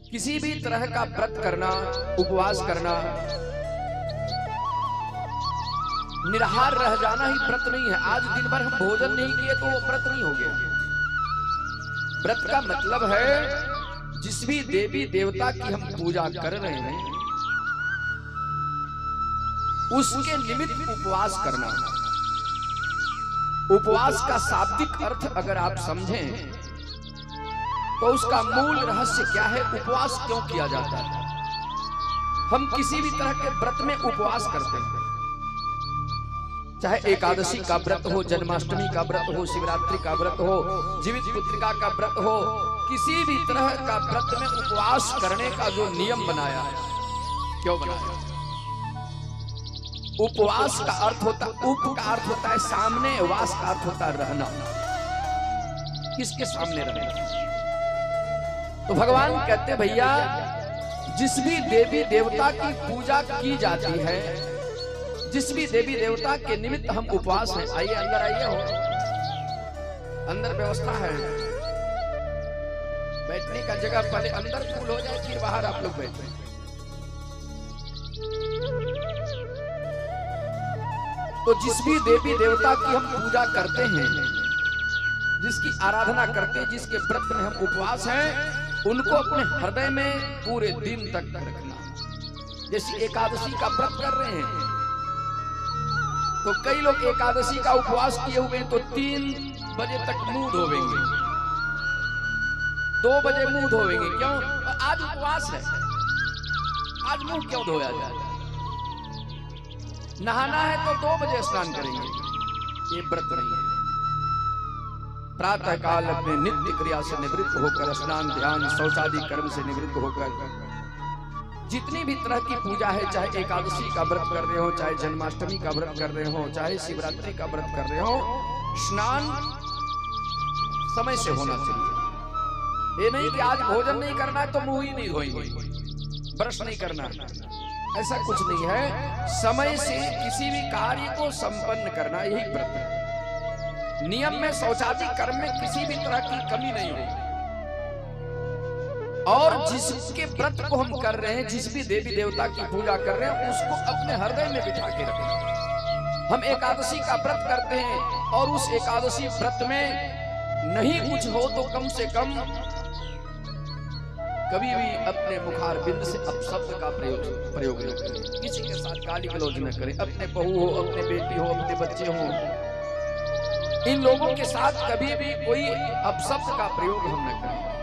किसी भी तरह का व्रत करना, उपवास करना, निराहार रह जाना ही व्रत नहीं है। आज दिन भर हम भोजन नहीं किए तो वो व्रत नहीं हो गया। व्रत का मतलब है जिस भी देवी देवता की हम पूजा कर रहे हैं उसके निमित्त उपवास करना। उपवास का शाब्दिक अर्थ अगर आप समझें तो उसका मूल रहस्य क्या है, उपवास क्यों किया जाता है। हम किसी भी तरह के व्रत में उपवास करते हैं, चाहे एकादशी का व्रत हो, जन्माष्टमी का व्रत हो, शिवरात्रि का व्रत हो, जीवित पुत्रिका का व्रत हो, किसी भी तरह का व्रत में उपवास करने का जो नियम बनाया है, क्यों बनाया? उपवास का अर्थ होता, उप का अर्थ होता है सामने, वास का अर्थ होता है रहना। किसके सामने रहना? तो भगवान कहते भैया जिस भी देवी देवता की पूजा की जाती है, जिस भी देवी देवता के निमित्त हम उपवास हैं, आइए अंदर आइए, हो अंदर व्यवस्था है बैठने का जगह, पहले अंदर फूल हो जाए फिर बाहर आप लोग बैठे। तो जिस भी देवी देवता की हम पूजा करते हैं, जिसकी आराधना करते हैं, जिसके व्रत में हम उपवास हैं, उनको अपने हृदय में पूरे दिन तक रखना। जैसे एकादशी का व्रत कर रहे हैं तो कई लोग एकादशी का उपवास किए हुए तो 3 बजे तक मुंह धोवेंगे, 2 बजे मुंह धोवेंगे। क्यों? आज उपवास है, आज मुंह क्यों धोया जाए? नहाना है तो 2 बजे स्नान करेंगे, ये व्रत नहीं है। प्रातः काल अपने नित्य क्रिया से निवृत्त होकर, स्नान ध्यान शौचादि कर्म से निवृत्त होकर जितनी भी तरह की पूजा है, चाहे एकादशी का व्रत कर रहे हो, चाहे जन्माष्टमी का व्रत कर रहे हो, चाहे शिवरात्रि का व्रत कर रहे हो, स्नान समय से होना चाहिए। ये नहीं कि आज भोजन नहीं करना है तो मुंह ही नहीं धोएंगे, ब्रश नहीं करना है, ऐसा कुछ नहीं है। समय से किसी भी कार्य को संपन्न करना, यही व्रत है। नियम में शौचादि कर्म में किसी भी तरह की कमी नहीं होगी। और जिसके व्रत को हम कर रहे हैं, जिस भी देवी देवता की पूजा कर रहे हैं, उसको अपने हृदय में बिठा के रखें। हम एकादशी का व्रत करते हैं और उस एकादशी व्रत में नहीं कुछ हो तो कम से कम कभी भी अपने मुखार बिंद से अपशब्द का प्रयोग न करें, किसी के साथ गाली गलौज न करें। अपने बहू हो, अपने बेटी हो, अपने बच्चे हो, इन लोगों के साथ कभी भी कोई अपशब्द का प्रयोग हम न करें।